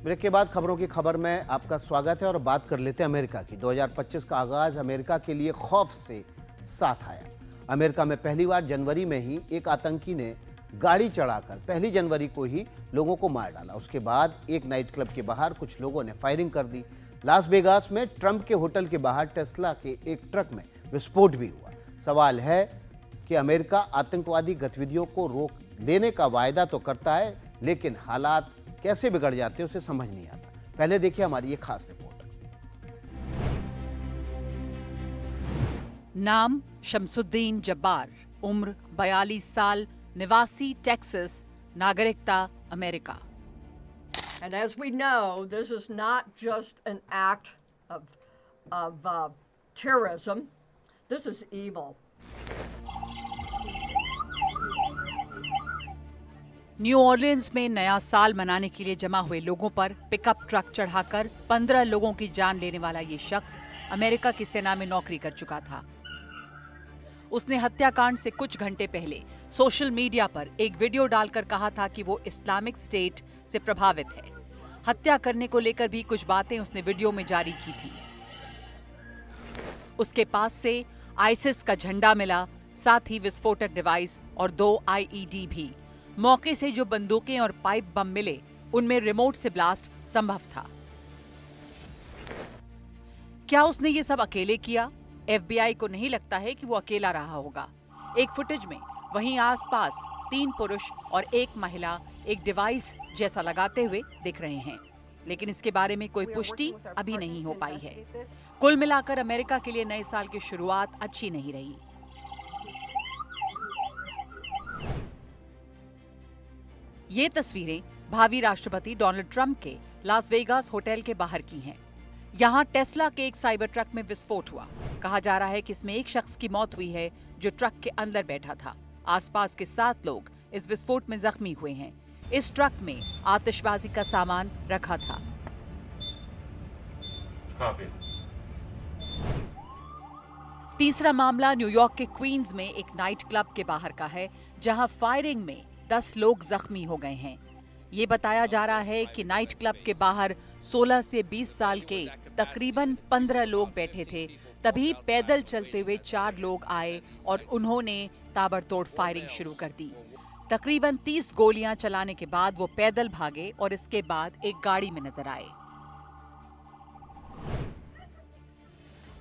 Break के बाद खबरों की खबर में आपका स्वागत है और बात कर लेते हैं अमेरिका की। 2025 का आगाज अमेरिका के लिए खौफ से साथ आया। अमेरिका में पहली बार जनवरी में ही एक आतंकी ने गाड़ी चढ़ाकर 1 जनवरी को ही लोगों को मार डाला। उसके बाद एक नाइट क्लब के बाहर कुछ लोगों ने फायरिंग कर दी। लास वेगास में ट्रंप के होटल के बाहर टेस्ला के एक ट्रक में विस्फोट भी हुआ। सवाल है कि अमेरिका आतंकवादी गतिविधियों को रोक देने का वायदा तो करता है, लेकिन हालात कैसे बिगड़ जाते हैं उसे समझ नहीं आता। पहले देखिए हमारी ये खास रिपोर्ट। नाम शमसुद्दीन जब्बार, उम्र 42 साल, निवासी टेक्सास, नागरिकता America. And as we know, this is not just an act of terrorism. This is evil. New Orleans में नया साल मनाने के लिए जमा हुए लोगों पर पिकअप ट्रक चढ़ाकर 15 लोगों की जान लेने वाला ये शख्स अमेरिका की सेना में नौकरी कर चुका था। उसने हत्याकांड से कुछ घंटे पहले सोशल मीडिया पर एक वीडियो डालकर कहा था कि वो इस्लामिक स्टेट से प्रभावित है। हत्या करने को लेकर भी कुछ बातें उसने वीडियो में जारी की थी। उसके पास से आईसिस का झंडा मिला, साथ ही विस्फोटक डिवाइस और 2 आईईडी भी। मौके से जो बंदूकें और पाइप बम मिले, उनमें रिमोट से ब्लास्ट संभव था। क्या उसने ये सब अकेले किया? एफबीआई को नहीं लगता है कि वो अकेला रहा होगा। एक फुटेज में वहीं आसपास 3 पुरुष और 1 महिला एक डिवाइस जैसा लगाते हुए दिख रहे हैं, लेकिन इसके बारे में कोई पुष्टि अभी नहीं हो पाई है। कुल मिलाकर अमेरिका के लिए नए साल की शुरुआत अच्छी नहीं रही। ये तस्वीरें भावी राष्ट्रपति डोनाल्ड ट्रंप के लास वेगास होटल के बाहर की हैं। यहाँ टेस्ला के एक साइबर ट्रक में विस्फोट हुआ। कहा जा रहा है कि इसमें एक शख्स की मौत हुई है जो ट्रक के अंदर बैठा था। आसपास के 7 लोग इस विस्फोट में जख्मी हुए हैं। इस ट्रक में आतिशबाजी का सामान रखा था। तीसरा मामला न्यूयॉर्क के क्वींस में एक नाइट क्लब के बाहर का है, जहां फायरिंग में 10 लोग जख्मी हो गए हैं। ये बताया जा रहा है कि नाइट क्लब के बाहर 16 से 20 साल के तकरीबन 15 लोग बैठे थे। तभी पैदल चलते हुए 4 लोग आए और उन्होंने ताबड़तोड़ फायरिंग शुरू कर दी। तकरीबन 30 गोलियां चलाने के बाद वो पैदल भागे और इसके बाद एक गाड़ी में नजर आए।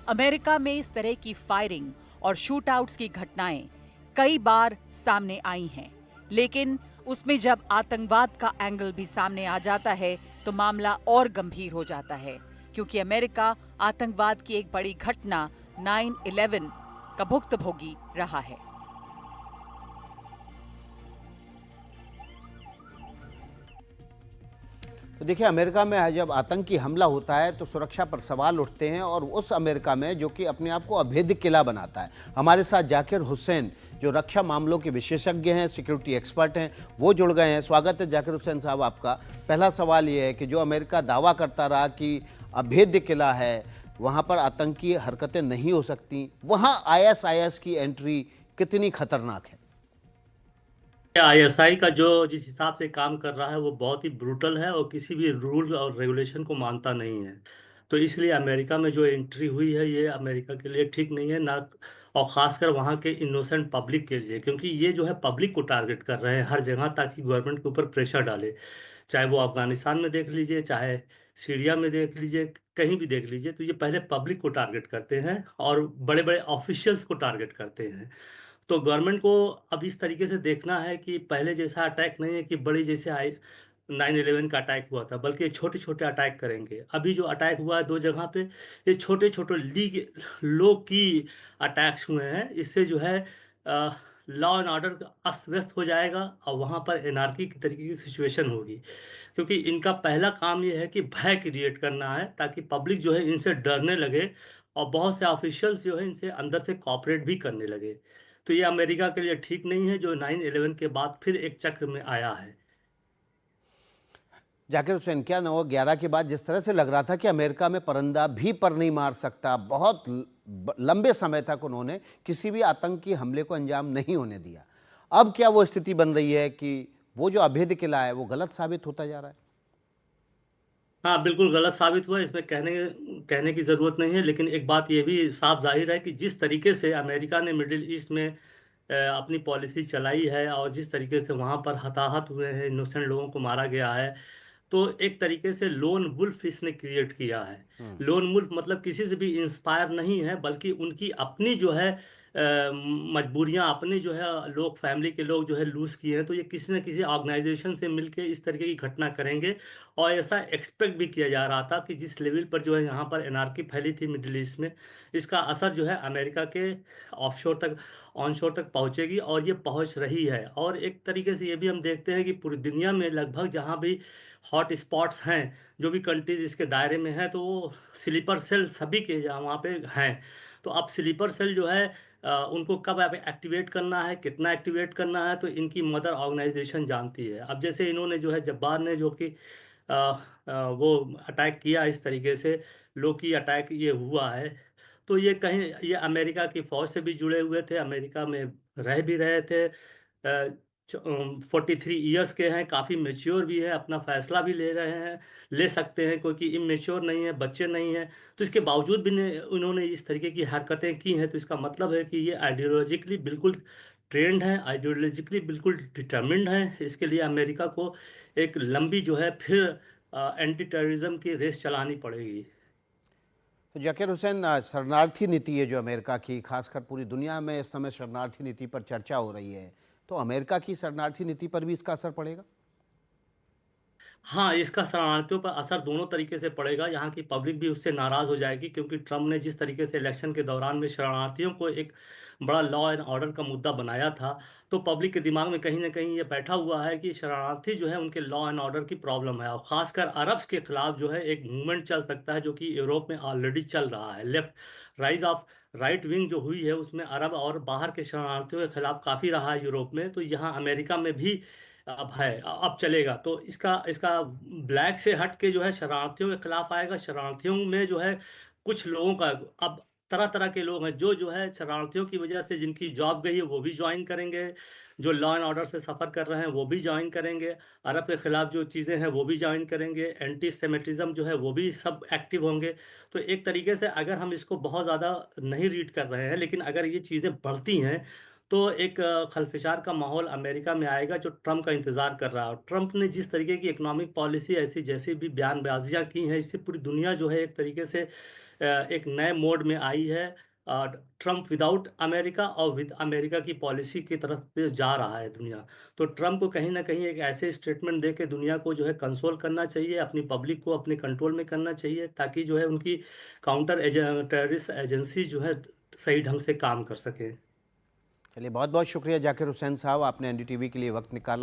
अमेरिका में इस तरह की फायरिंग और शूटआउट्स की घटनाएं कई बार सामने आई हैं, लेकिन उसमें जब आतंकवाद का एंगल भी सामने आ जाता है तो मामला और गंभीर हो जाता है, क्योंकि अमेरिका आतंकवाद की एक बड़ी घटना 9/11 का भुक्तभोगी रहा है। तो देखिए, अमेरिका में जब आतंकी हमला होता है तो सुरक्षा पर सवाल उठते हैं, और उस अमेरिका में जो कि अपने आप को अभेद्य किला बनाता है। हमारे साथ जाकिर हुसैन, जो रक्षा मामलों के विशेषज्ञ हैं, सिक्योरिटी एक्सपर्ट हैं, वो जुड़ गए हैं। स्वागत है जाकिर हुसैन साहब आपका। पहला सवाल ये है कि जो अमेरिका दावा करता रहा कि अभेद्य किला है, वहाँ पर आतंकी हरकतें नहीं हो सकती, वहाँ ISIS की एंट्री कितनी खतरनाक है? आईएसआई का जो जिस हिसाब से काम कर रहा है वो बहुत ही ब्रूटल है और किसी भी रूल और रेगुलेशन को मानता नहीं है। तो इसलिए अमेरिका में जो एंट्री हुई है ये अमेरिका के लिए ठीक नहीं है ना, और ख़ासकर वहाँ के इनोसेंट पब्लिक के लिए, क्योंकि ये जो है पब्लिक को टारगेट कर रहे हैं हर जगह ताकि गवर्नमेंट के ऊपर प्रेशर डाले। चाहे वो अफगानिस्तान में देख लीजिए, चाहे सीरिया में देख लीजिए, कहीं भी देख लीजिए, तो ये पहले पब्लिक को टारगेट करते हैं और बड़े बड़े ऑफिशियल्स को टारगेट करते हैं। तो गवर्नमेंट को अब इस तरीके से देखना है कि पहले जैसा अटैक नहीं है कि बड़ी जैसे 9/11 का अटैक हुआ था, बल्कि छोटे छोटे अटैक करेंगे। अभी जो अटैक हुआ है 2 जगह पे, ये छोटे छोटे लो की अटैक्स हुए हैं। इससे जो है लॉ एंड ऑर्डर अस्त व्यस्त हो जाएगा और वहाँ पर एनार्की की तरीके की सिचुएशन होगी, क्योंकि इनका पहला काम ये है कि भय क्रिएट करना है ताकि पब्लिक जो है इनसे डरने लगे और बहुत से ऑफिशियल्स जो है इनसे अंदर से कॉपरेट भी करने लगे। तो ये अमेरिका के लिए ठीक नहीं है जो 9/11 के बाद फिर एक चक्र में आया है। जाकिर हुसैन, क्या 9/11 के बाद जिस तरह से लग रहा था कि अमेरिका में परिंदा भी पर नहीं मार सकता, बहुत लंबे समय तक उन्होंने किसी भी आतंकी हमले को अंजाम नहीं होने दिया, अब क्या वो स्थिति बन रही है कि वो जो अभेद्य किला है वो गलत साबित होता जा रहा है? हाँ, बिल्कुल गलत साबित हुआ, इसमें कहने कहने की ज़रूरत नहीं है। लेकिन एक बात ये भी साफ जाहिर है कि जिस तरीके से अमेरिका ने मिडिल ईस्ट में अपनी पॉलिसी चलाई है और जिस तरीके से वहाँ पर हताहत हुए हैं, इनोसेंट लोगों को मारा गया है, तो एक तरीके से लोन वुल्फ इसने क्रिएट किया है। लोन वुल्फ मतलब किसी से भी इंस्पायर नहीं है, बल्कि उनकी अपनी जो है मजबूरियां, अपने जो है लोग, फैमिली के लोग जो है लूज किए हैं, तो ये किसी न किसी ऑर्गेनाइजेशन से मिलके इस तरीके की घटना करेंगे। और ऐसा एक्सपेक्ट भी किया जा रहा था कि जिस लेवल पर जो है यहाँ पर एनार्की फैली थी मिडिल ईस्ट में, इसका असर जो है अमेरिका के ऑफशोर तक, ऑनशोर तक पहुंचेगी, और ये पहुंच रही है। और एक तरीके से ये भी हम देखते हैं कि पूरी दुनिया में लगभग जहाँ भी हॉट स्पॉट्स हैं, जो भी कंट्रीज इसके दायरे में हैं, तो वो स्लीपर सेल सभी के यहाँ वहाँ पे हैं। तो अब स्लीपर सेल जो है उनको कब एक्टिवेट करना है, कितना एक्टिवेट करना है, तो इनकी मदर ऑर्गेनाइजेशन जानती है। अब जैसे इन्होंने जो है जब्बार ने जो कि वो अटैक किया इस तरीके से, लोकी अटैक ये हुआ है, तो ये कहीं ये अमेरिका की फ़ौज से भी जुड़े हुए थे, अमेरिका में रह भी रहे थे, 43 ईयर्स के हैं, काफ़ी मेच्योर भी है, अपना फैसला भी ले रहे हैं, ले सकते हैं, क्योंकि इमेच्योर नहीं है, बच्चे नहीं हैं। तो इसके बावजूद भी उन्होंने इस तरीके की हरकतें की हैं, तो इसका मतलब है कि ये आइडियोलॉजिकली बिल्कुल ट्रेंड है, आइडियोलॉजिकली बिल्कुल डिटर्मिन्ड है। इसके लिए अमेरिका को एक लंबी जो है फिर एंटी टेररिज्म की रेस चलानी पड़ेगी। तो जाकिर हुसैन, शरणार्थी नीति है जो अमेरिका की, खासकर पूरी दुनिया में इस समय शरणार्थी नीति पर चर्चा हो रही है, तो अमेरिका की शरणार्थी नीति पर भी इसका असर पड़ेगा? हाँ, इसका शरणार्थियों पर असर दोनों तरीके से पड़ेगा। यहाँ की पब्लिक भी उससे नाराज़ हो जाएगी, क्योंकि ट्रम्प ने जिस तरीके से इलेक्शन के दौरान में शरणार्थियों को एक बड़ा लॉ एंड ऑर्डर का मुद्दा बनाया था, तो पब्लिक के दिमाग में कहीं ना कहीं ये बैठा हुआ है कि शरणार्थी जो है उनके लॉ एंड ऑर्डर की प्रॉब्लम है। और ख़ासकर अरब्स के खिलाफ जो है एक मूवमेंट चल सकता है, जो कि यूरोप में ऑलरेडी चल रहा है। Left rise of right wing जो हुई है, उसमें अरब और बाहर के शरणार्थियों के खिलाफ काफ़ी रहा है यूरोप में, तो यहाँ अमेरिका में भी अब है, अब चलेगा। तो इसका इसका ब्लैक से हट के जो है शरणार्थियों के खिलाफ आएगा। शरणार्थियों में जो है कुछ लोगों का, अब तरह तरह के लोग हैं जो जो है शरणार्थियों की वजह से जिनकी जॉब गई है वो भी ज्वाइन करेंगे, जो लॉ एंड ऑर्डर से सफ़र कर रहे हैं वो भी ज्वाइन करेंगे, अरब के खिलाफ जो चीज़ें हैं वो भी ज्वाइन करेंगे, एंटी सेमिटिज़म जो है वो भी सब एक्टिव होंगे। तो एक तरीके से अगर हम इसको बहुत ज़्यादा नहीं रीड कर रहे हैं, लेकिन अगर ये चीज़ें बढ़ती हैं, तो एक खलफिशार का माहौल अमेरिका में आएगा, जो ट्रम्प का इंतज़ार कर रहा है। और ट्रम्प ने जिस तरीके की इकोनॉमिक पॉलिसी, ऐसी जैसी भी बयानबाजियाँ की हैं, इससे पूरी दुनिया जो है एक तरीके से एक नए मोड में आई है। ट्रम्प विदाउट अमेरिका और विद अमेरिका की पॉलिसी की तरफ से जा रहा है दुनिया। तो ट्रम्प को कहीं ना कहीं एक ऐसे स्टेटमेंट दे के दुनिया को जो है कंसोल करना चाहिए, अपनी पब्लिक को अपने कंट्रोल में करना चाहिए, ताकि जो है उनकी काउंटर टेररिस्ट एजेंसी जो है सही ढंग से काम कर सके। चलिए, बहुत बहुत शुक्रिया जाकिर हुसैन साहब, आपने एनडीटीवी के लिए वक्त निकाला।